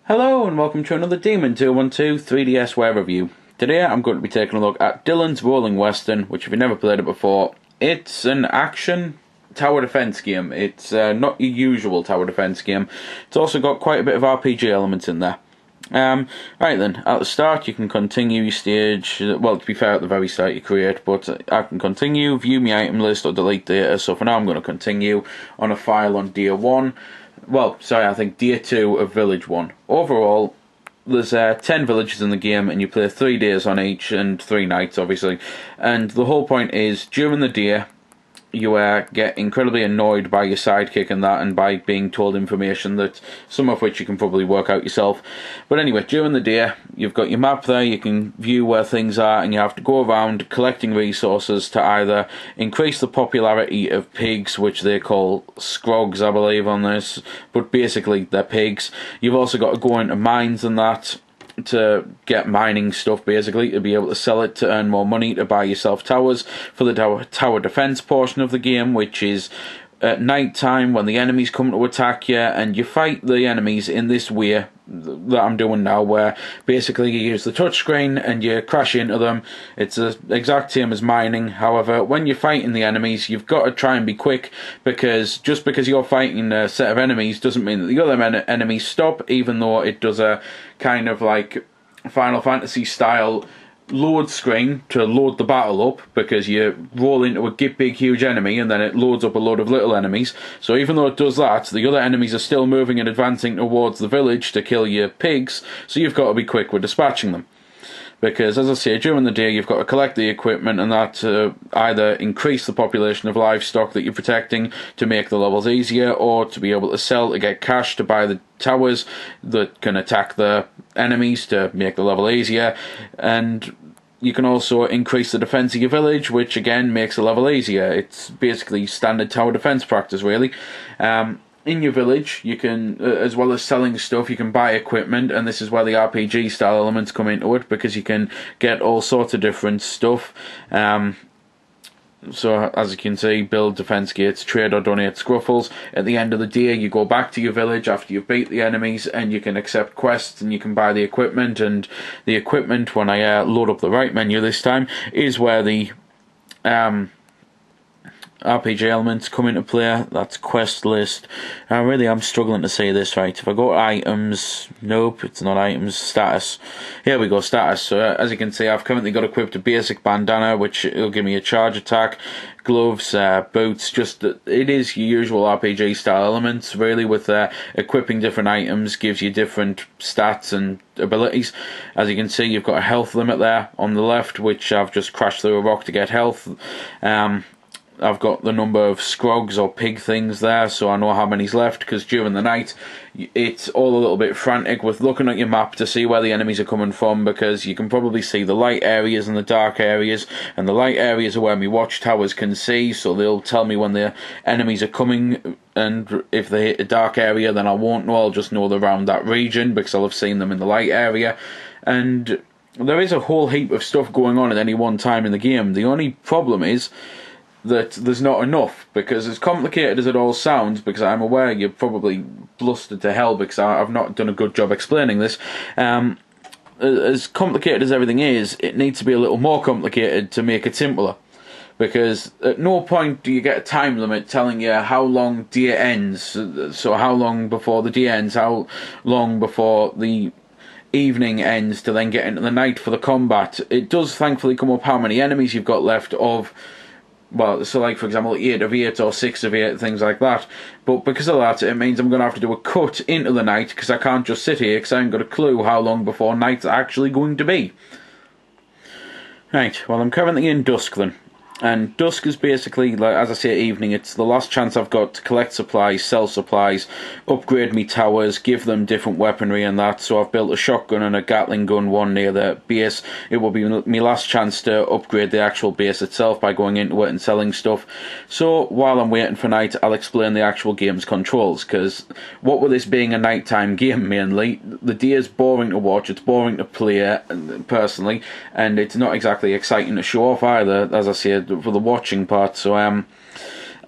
Hello and welcome to another Demon 212 3DSWare review. Today I'm going to be taking a look at Dillon's Rolling Western, which if you've never played it before, it's an action tower defense game. It's not your usual tower defense game. It's also got quite a bit of RPG elements in there. Right then, at the start you can continue your stage, well to be fair at the very start you create, but I can continue, view my item list or delete data, so for now I'm going to continue on a file on Day 1. Well, sorry, I think Day 2 of Village 1. Overall, there's 10 villages in the game, and you play 3 days on each, and 3 nights, obviously. And the whole point is, during the day, you get incredibly annoyed by your sidekick and that, and by being told information that some of which you can probably work out yourself. But anyway, during the day, you've got your map there, you can view where things are, and you have to go around collecting resources to either increase the popularity of pigs, which they call scrogs, I believe, on this, but basically they're pigs. You've also got to go into mines and that, to get mining stuff, basically, to be able to sell it to earn more money, to buy yourself towers for the tower defense portion of the game, which is at night time when the enemies come to attack you, and you fight the enemies in this way that I'm doing now, where basically you use the touchscreen and you crash into them. It's the exact same as mining. However, when you're fighting the enemies, you've got to try and be quick, because just because you're fighting a set of enemies doesn't mean that the other enemies stop, even though it does a kind of like Final Fantasy style load screen to load the battle up, because you roll into a big huge enemy and then it loads up a load of little enemies. So even though it does that, the other enemies are still moving and advancing towards the village to kill your pigs, so you've got to be quick with dispatching them. Because, as I say, during the day you've got to collect the equipment and that to either increase the population of livestock that you're protecting to make the levels easier, or to be able to sell to get cash to buy the towers that can attack the enemies to make the level easier. And you can also increase the defense of your village, which again makes the level easier. It's basically standard tower defense practice, really. In your village, you can, as well as selling stuff, you can buy equipment, and this is where the RPG style elements come into it, because you can get all sorts of different stuff. So, as you can see, build defense gates, trade or donate scruffles. At the end of the day, you go back to your village after you've beat the enemies, and you can accept quests, and you can buy the equipment. And the equipment, when I load up the right menu this time, is where the RPG elements come into play. That's quest list. Really, I'm struggling to say this right. If I go to items, nope, it's not items, status. Here we go, status. So as you can see, I've currently got equipped a basic bandana, which will give me a charge attack, gloves, boots. Just it is your usual RPG style elements, really, with equipping different items gives you different stats and abilities. As you can see, you've got a health limit there on the left, which I've just crashed through a rock to get health. I've got the number of scrogs or pig things there, so I know how many's left, because during the night it's all a little bit frantic with looking at your map to see where the enemies are coming from, because you can probably see the light areas and the dark areas, and the light areas are where my watchtowers can see, so they'll tell me when the enemies are coming, and if they hit a dark area then I won't know, I'll just know they're around that region because I'll have seen them in the light area. And there is a whole heap of stuff going on at any one time in the game. The only problem is that there's not enough, because as complicated as it all sounds, because I'm aware you're probably blustered to hell because I've not done a good job explaining this, as complicated as everything is, it needs to be a little more complicated to make it simpler. Because at no point do you get a time limit telling you how long day ends, so how long before the day ends, how long before the evening ends to then get into the night for the combat. It does thankfully come up how many enemies you've got left of, well, so like for example 8 of 8 or 6 of 8, things like that. But because of that, it means I'm going to have to do a cut into the night, because I can't just sit here because I haven't got a clue how long before night's actually going to be. Right, well I'm currently in dusk then. And dusk is basically, like, as I say, evening. It's the last chance I've got to collect supplies, sell supplies, upgrade me towers, give them different weaponry and that. So I've built a shotgun and a Gatling gun, one near the base. It will be my last chance to upgrade the actual base itself by going into it and selling stuff. So while I'm waiting for night, I'll explain the actual game's controls, because what with this being a nighttime game mainly, the day is boring to watch, it's boring to play personally, and it's not exactly exciting to show off either, as I said, for the watching part. So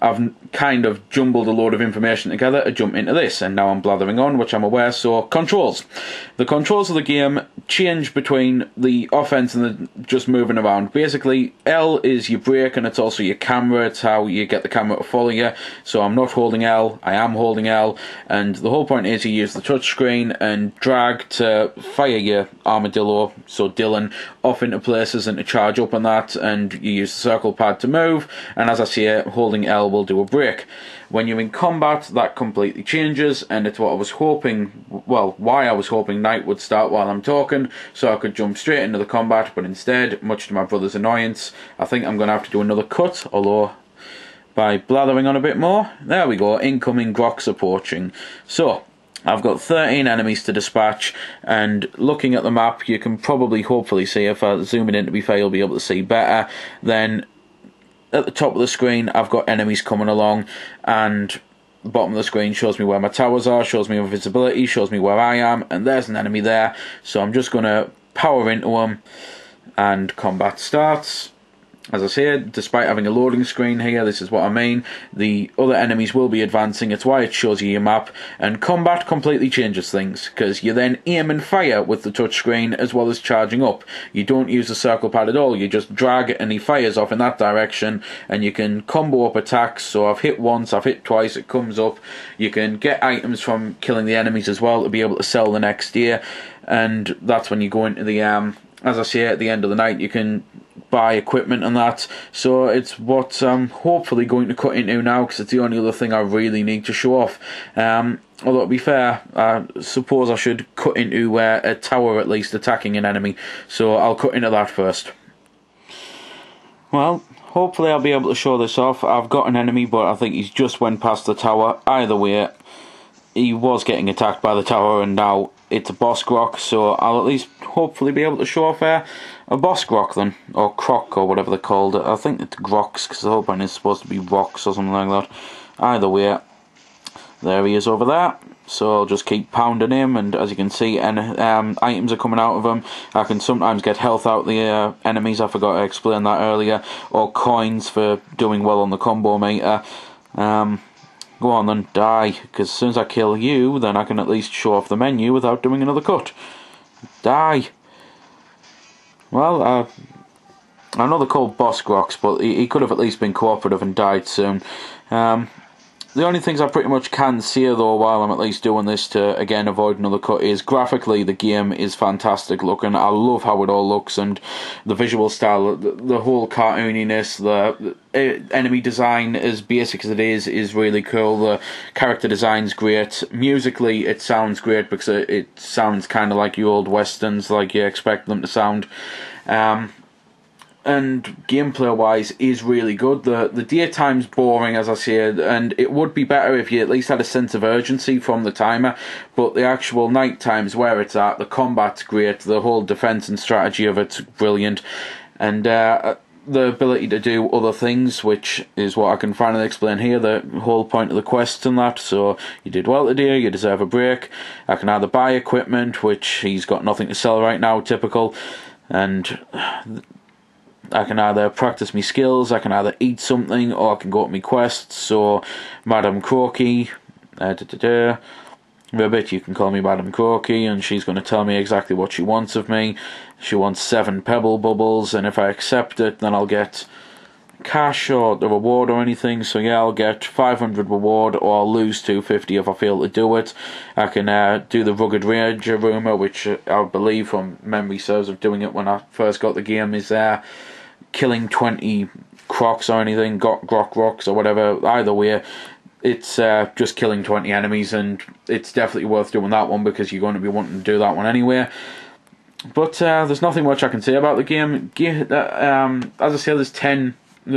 I've kind of jumbled a load of information together to jump into this, and now I'm blathering on, which I'm aware. So, controls. The controls of the game change between the offense and the just moving around. Basically, L is your brake, and it's also your camera. It's how you get the camera to follow you. So I'm not holding L, I am holding L, and the whole point is you use the touchscreen and drag to fire your armadillo, so Dillon, off into places and to charge up on that, and you use the circle pad to move, and as I say, holding L will do a brake. When you're in combat, that completely changes, and it's what I was hoping, well, why I was hoping night would start while I'm talking, so I could jump straight into the combat, but instead, much to my brother's annoyance, I think I'm going to have to do another cut, although by blathering on a bit more, there we go, incoming groks approaching. So, I've got 13 enemies to dispatch, and looking at the map, you can probably, hopefully see, if I zoom it in to be fair, you'll be able to see better, then at the top of the screen, I've got enemies coming along, and the bottom of the screen shows me where my towers are, shows me my visibility, shows me where I am, and there's an enemy there, so I'm just going to power into them, and combat starts. As I said, despite having a loading screen here, this is what I mean. The other enemies will be advancing, it's why it shows you your map, and combat completely changes things, because you then aim and fire with the touchscreen as well as charging up. You don't use the circle pad at all, you just drag and he fires off in that direction, and you can combo up attacks, so I've hit once, I've hit twice, it comes up. You can get items from killing the enemies as well to be able to sell the next day, and that's when you go into the, as I say, at the end of the night, you can buy equipment and that, so it's what I'm hopefully going to cut into now, because it's the only other thing I really need to show off. Although to be fair, I suppose I should cut into a tower at least attacking an enemy, so I'll cut into that first. Well, hopefully I'll be able to show this off. I've got an enemy, but I think he's just went past the tower. Either way, he was getting attacked by the tower, and now it's a boss grok, so I'll at least hopefully be able to show off a boss grok then, or croc, or whatever they're called. I think it's groks, because the whole point is supposed to be rocks or something like that. Either way, there he is over there, so I'll just keep pounding him, and as you can see, items are coming out of him. I can sometimes get health out of the enemies, I forgot to explain that earlier, or coins for doing well on the combo meter. Go on then, die, because as soon as I kill you, then I can at least show off the menu without doing another cut. Die. Well, I know they're called boss groks, but he could have at least been cooperative and died soon. The only things I pretty much can see though while I'm at least doing this to again avoid another cut is graphically the game is fantastic looking. I love how it all looks, and the visual style, the whole cartooniness, the enemy design as basic as it is really cool. The character design's great. Musically it sounds great because it sounds kind of like your old westerns, like you expect them to sound. And gameplay wise is really good. The daytime's boring, as I said, and it would be better if you at least had a sense of urgency from the timer, but the actual night time's where it's at. The combat's great, the whole defense and strategy of it's brilliant, and the ability to do other things, which is what I can finally explain here, the whole point of the quests and that. So you did well today, you deserve a break. I can either buy equipment, which he's got nothing to sell right now, typical, and I can either practice my skills, I can either eat something, or I can go to my quests. So, Madame Croaky, Ribbit, you can call me Madame Croaky, and she's going to tell me exactly what she wants of me. She wants 7 pebble bubbles, and if I accept it, then I'll get cash or the reward or anything. So yeah, I'll get 500 reward, or I'll lose 250 if I fail to do it. I can do the Rugged Ranger rumour, which I believe from memory serves of doing it when I first got the game, is killing 20 crocs or anything, grok rocks or whatever. Either way, it's just killing 20 enemies, and it's definitely worth doing that one because you're going to be wanting to do that one anyway. But there's nothing much I can say about the game. As I said, there's 10,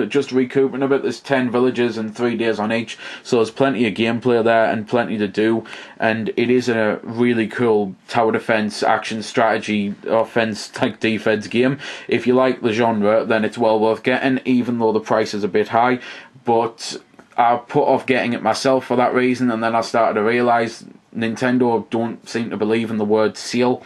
just recouping a bit, there's 10 villages and 3 days on each, so there's plenty of gameplay there and plenty to do, and it is a really cool tower defense, action, strategy, offense like defense game. If you like the genre, then it's well worth getting, even though the price is a bit high. But I put off getting it myself for that reason, and then I started to realise Nintendo don't seem to believe in the word sale.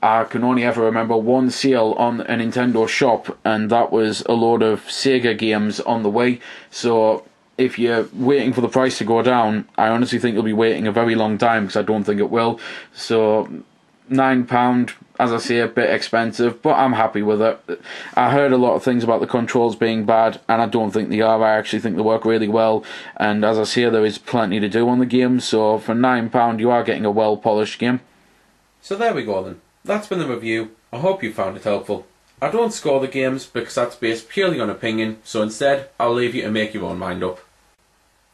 I can only ever remember one sale on a Nintendo shop, and that was a load of Sega games on the Wii. So if you're waiting for the price to go down, I honestly think you'll be waiting a very long time, because I don't think it will. So £9, as I say, a bit expensive, but I'm happy with it. I heard a lot of things about the controls being bad, and I don't think they are. I actually think they work really well, and as I say, there is plenty to do on the game, so for £9 you are getting a well polished game. So there we go then. That's been the review. I hope you found it helpful. I don't score the games because that's based purely on opinion, so instead I'll leave you to make your own mind up.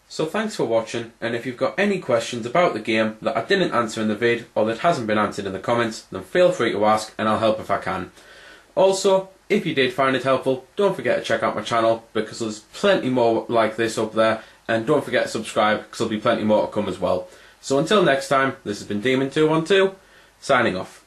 So thanks for watching, and if you've got any questions about the game that I didn't answer in the vid or that hasn't been answered in the comments, then feel free to ask and I'll help if I can. Also, if you did find it helpful, don't forget to check out my channel because there's plenty more like this up there, and don't forget to subscribe because there'll be plenty more to come as well. So until next time, this has been Demon212, signing off.